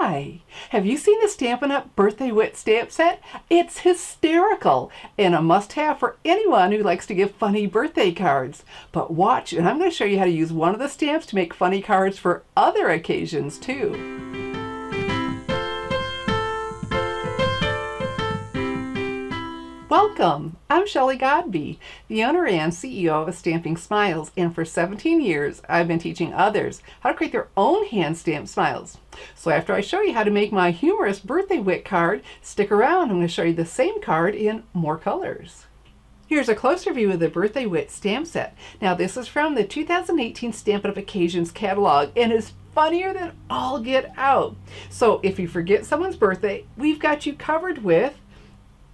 Hi! Have you seen the Stampin' Up! Birthday Wit stamp set? It's hysterical and a must-have for anyone who likes to give funny birthday cards. But watch, and I'm going to show you how to use one of the stamps to make funny cards for other occasions too. Welcome! I'm Shelley Godby, the owner and CEO of Stamping Smiles, and for 17 years I've been teaching others how to create their own hand-stamped smiles. So after I show you how to make my humorous birthday wit card, stick around. I'm going to show you the same card in more colors. Here's a closer view of the Birthday Wit stamp set. Now this is from the 2018 Stampin' Up! Occasions catalog and is funnier than all get out. So if you forget someone's birthday, we've got you covered with.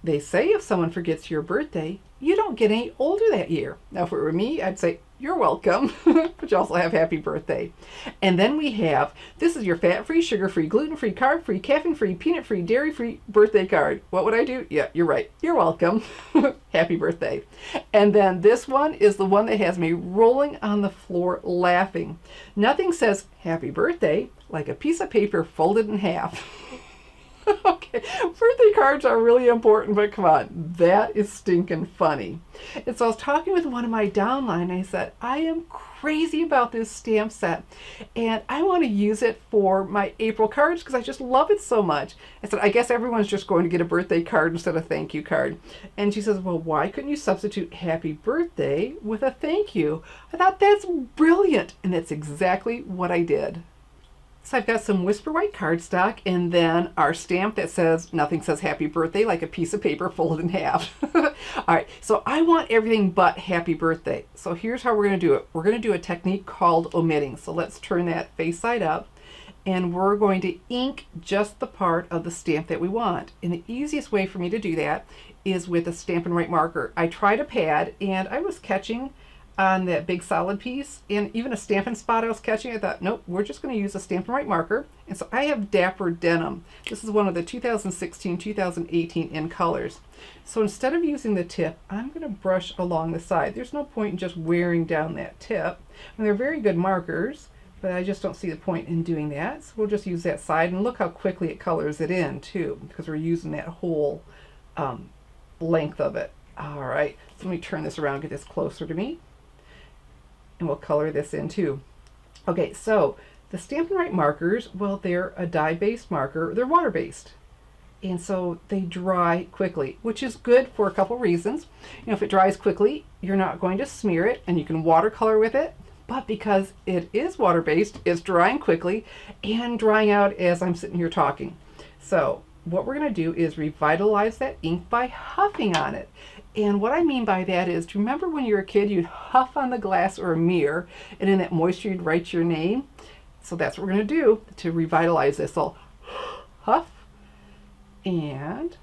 They say if someone forgets your birthday, you don't get any older that year. Now if it were me, I'd say, you're welcome, but you also have happy birthday. And then we have, this is your fat-free, sugar-free, gluten-free, carb-free, caffeine-free, peanut-free, dairy-free birthday card. What would I do? Yeah, you're right. You're welcome. Happy birthday. And then this one is the one that has me rolling on the floor laughing. Nothing says happy birthday like a piece of paper folded in half. Okay, birthday cards are really important, but come on, that is stinking funny. And so I was talking with one of my downline, and I said, I am crazy about this stamp set, and I want to use it for my April cards because I just love it so much. I said, I guess everyone's just going to get a birthday card instead of a thank you card. And she says, well, why couldn't you substitute happy birthday with a thank you? I thought that's brilliant, and that's exactly what I did. So I've got some Whisper White cardstock and then our stamp that says, nothing says happy birthday like a piece of paper folded in half. All right, so I want everything but happy birthday. So here's how we're going to do it. We're going to do a technique called omitting. So let's turn that face side up and we're going to ink just the part of the stamp that we want. And the easiest way for me to do that is with a Stampin' Right marker. I tried a pad and I was catching on that big solid piece, and even a Stampin' spot I was catching. I thought, nope, we're just going to use a Stampin' Right marker. And so I have Dapper Denim. This is one of the 2016-2018 in colors. So instead of using the tip, I'm going to brush along the side. There's no point in just wearing down that tip. And they're very good markers, but I just don't see the point in doing that. So we'll just use that side, and look how quickly it colors it in too, because we're using that whole length of it. All right, so let me turn this around, get this closer to me. And we'll color this in too. Okay, so the Stampin' Right markers, well, they're a dye-based marker. They're water-based. And so they dry quickly, which is good for a couple reasons. You know, if it dries quickly, you're not going to smear it and you can watercolor with it. But because it is water-based, it's drying quickly and drying out as I'm sitting here talking. So what we're going to do is revitalize that ink by huffing on it. And what I mean by that is, do you remember when you were a kid, you'd huff on the glass or a mirror, and in that moisture you'd write your name? So that's what we're going to do to revitalize this. So huff and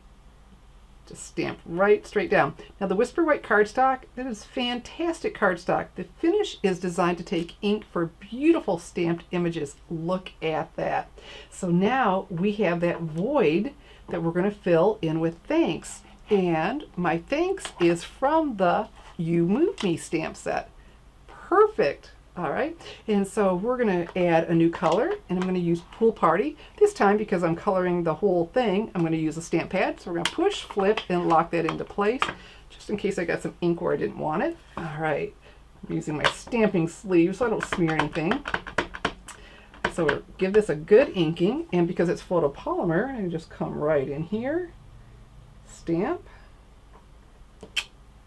just stamp right straight down. Now the Whisper White cardstock, that is fantastic cardstock. The finish is designed to take ink for beautiful stamped images. Look at that. So now we have that void that we're going to fill in with thanks. And my thanks is from the You Move Me stamp set. Perfect. All right. And so we're going to add a new color, and I'm going to use Pool Party. This time, because I'm coloring the whole thing, I'm going to use a stamp pad. So we're going to push, flip, and lock that into place, just in case I got some ink where I didn't want it. All right. I'm using my stamping sleeve so I don't smear anything. So we'll give this a good inking, and because it's photopolymer, I just come right in here. Stamp,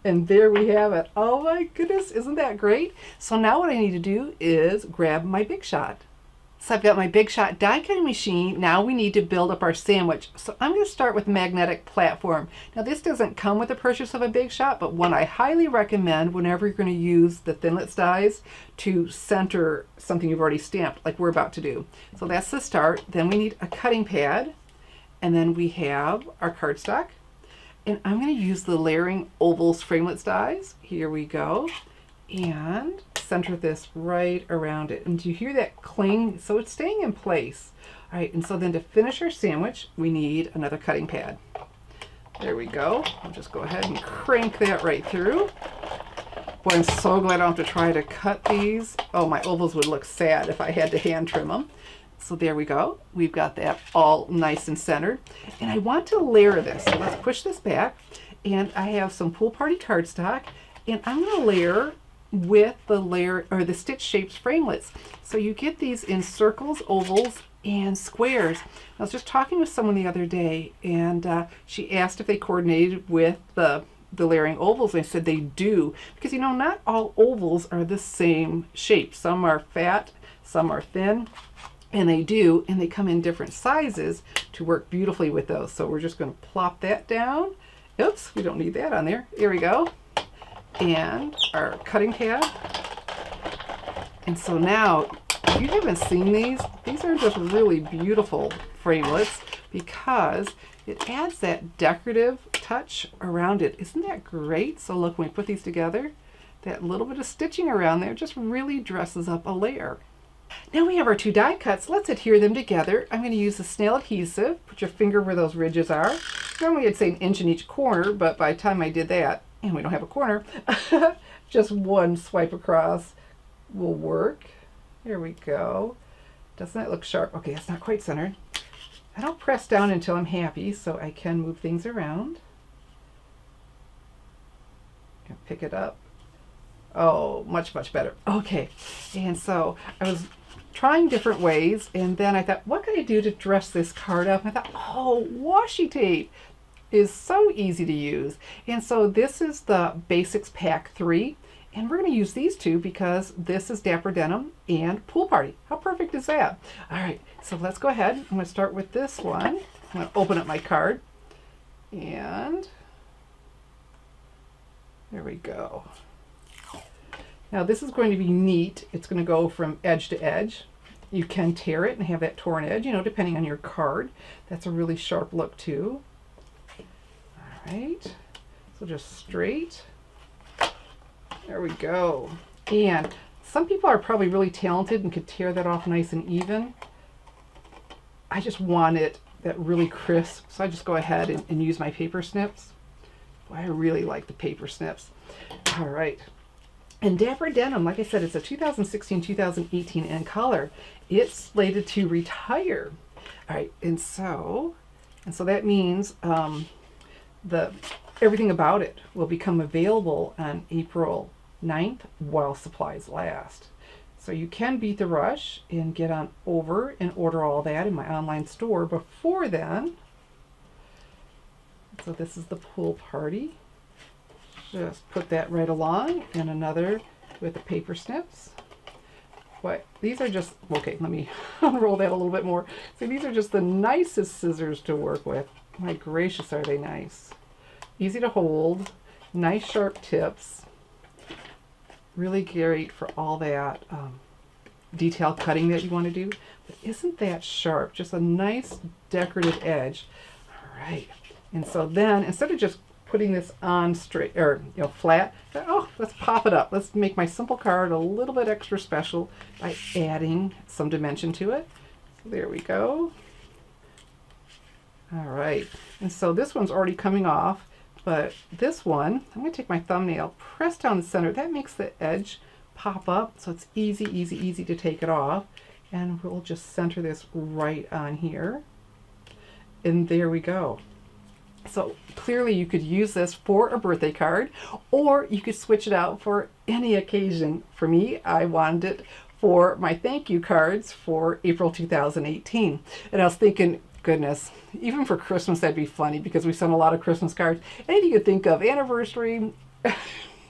and there we have it. Oh my goodness, isn't that great? So now what I need to do is grab my Big Shot. So I've got my Big Shot die cutting machine. Now we need to build up our sandwich. So I'm going to start with magnetic platform. Now this doesn't come with the purchase of a Big Shot, but one I highly recommend whenever you're going to use the Thinlits dies to center something you've already stamped, like we're about to do. So that's the start. Then we need a cutting pad, and then we have our cardstock. And I'm going to use the Layering Ovals Framelits dies. Here we go. And center this right around it. And do you hear that cling? So it's staying in place. All right, and so then to finish our sandwich, we need another cutting pad. There we go. I'll just go ahead and crank that right through. Boy, I'm so glad I don't have to try to cut these. Oh, my ovals would look sad if I had to hand trim them. So there we go. We've got that all nice and centered. And I want to layer this. So let's push this back. And I have some Pool Party cardstock. And I'm going to layer with the layer or the stitch shapes framelits. So you get these in circles, ovals, and squares. I was just talking with someone the other day, and she asked if they coordinated with the layering ovals. And I said they do, because you know, not all ovals are the same shape. Some are fat, some are thin, and they do, and they come in different sizes to work beautifully with those. So we're just going to plop that down. Oops, we don't need that on there. Here we go. And our cutting pad. And so now, if you haven't seen these are just really beautiful framelits because it adds that decorative touch around it. Isn't that great? So look, when we put these together, that little bit of stitching around there just really dresses up a layer. Now we have our 2 die cuts. Let's adhere them together. I'm going to use the snail adhesive. Put your finger where those ridges are. Normally I'd say 1 inch in each corner, but by the time I did that, and we don't have a corner, just 1 swipe across will work. Here we go. Doesn't that look sharp? Okay, it's not quite centered. I don't press down until I'm happy, so I can move things around. And pick it up. Oh, much, much better. Okay, and so I was trying different ways, and then I thought, what can I do to dress this card up? And I thought, oh, washi tape is so easy to use. And so this is the Basics Pack 3. And we're going to use these 2 because this is Dapper Denim and Pool Party. How perfect is that? All right, so let's go ahead. I'm going to start with this one. I'm going to open up my card. And there we go. Now this is going to be neat. It's going to go from edge to edge. You can tear it and have that torn edge, you know, depending on your card. That's a really sharp look too. All right, so just straight. There we go. And some people are probably really talented and could tear that off nice and even. I just want it that really crisp, so I just go ahead and use my paper snips. Boy, I really like the paper snips. All right. And Dapper Denim, like I said, it's a 2016-2018 in color. It's slated to retire. All right, and so that means everything about it will become available on April 9th while supplies last. So you can beat the rush and get on over and order all that in my online store before then. So this is the Pool Party. Just put that right along, and another with the paper snips. But these are just, okay, let me unroll that a little bit more. So these are just the nicest scissors to work with. My gracious, are they nice. Easy to hold, nice sharp tips. Really great for all that detail cutting that you want to do. But isn't that sharp? Just a nice decorative edge. All right. And so then, instead of just putting this on straight or flat, oh, let's pop it up. Let's make my simple card a little bit extra special by adding some dimension to it. So there we go. All right. And so this one's already coming off. But this one, I'm going to take my thumbnail, press down the center. That makes the edge pop up, so it's easy, easy, easy to take it off. And we'll just center this right on here. And there we go. So clearly you could use this for a birthday card, or you could switch it out for any occasion. For me, I wanted it for my thank you cards for April 2018. And I was thinking, goodness, even for Christmas that'd be funny because we send a lot of Christmas cards. Anything you could think of, anniversary,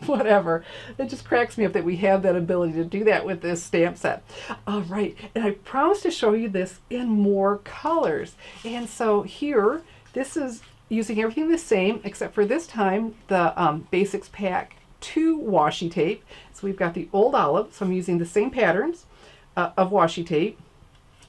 whatever. It just cracks me up that we have that ability to do that with this stamp set. All right, and I promised to show you this in more colors. And so here, this is using everything the same, except for this time, the Basics Pack 2 washi tape. So we've got the Old Olive, so I'm using the same patterns of washi tape.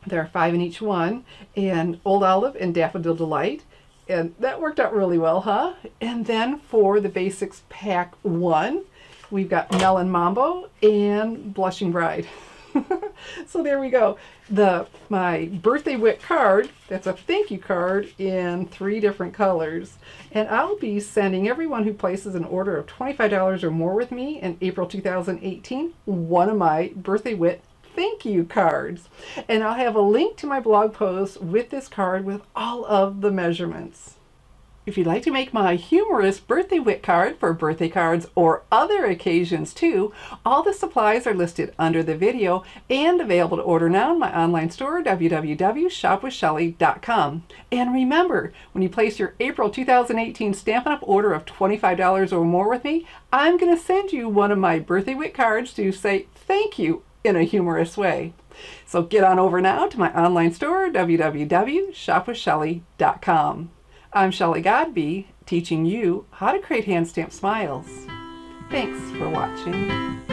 There are 5 in each one, and Old Olive and Daffodil Delight. And that worked out really well, huh? And then for the Basics Pack 1, we've got Melon Mambo and Blushing Bride. So there we go. My birthday wit card, that's a thank you card in 3 different colors. And I'll be sending everyone who places an order of $25 or more with me in April 2018 one of my birthday wit thank you cards. And I'll have a link to my blog post with this card with all of the measurements. If you'd like to make my humorous birthday wit card for birthday cards or other occasions too, all the supplies are listed under the video and available to order now in my online store, www.shopwithshelly.com. And remember, when you place your April 2018 Stampin' Up! Order of $25 or more with me, I'm going to send you one of my birthday wit cards to say thank you in a humorous way. So get on over now to my online store, www.shopwithshelly.com. I'm Shelley Godby, teaching you how to create hand stamped smiles. Thanks for watching.